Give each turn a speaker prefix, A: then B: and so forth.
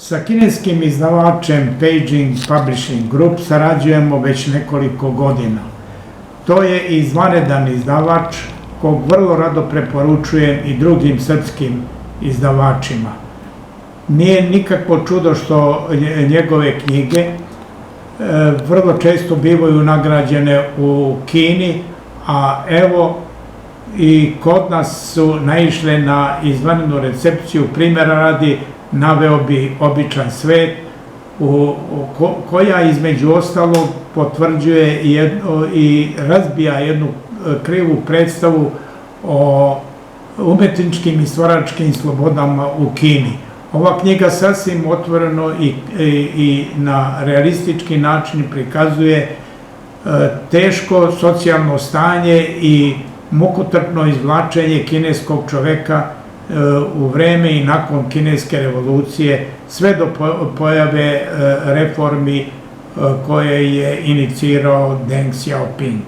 A: Sa kineskim izdavačem Peijing Publishing Group sarađujemo već nekoliko godina. To je izvanredan izdavač kog vrlo rado preporučujem i drugim srpskim izdavačima. Nije nikakvo čudo što njegove knjige vrlo često bivaju nagrađene u Kini, a evo i kod nas su naišle na izvanrednu recepciju. Primjera radi naveo bi Običan svet, koja između ostalog potvrđuje i razbija jednu krivu predstavu o umetničkim i stvaralačkim slobodama u Kini. Ova knjiga sasvim otvoreno i na realistički način prikazuje teško socijalno stanje i mukotrpno izvlačenje kineskog čoveka u vreme i nakon kineske revolucije, sve do pojave reformi koje je inicirao Deng Xiaoping.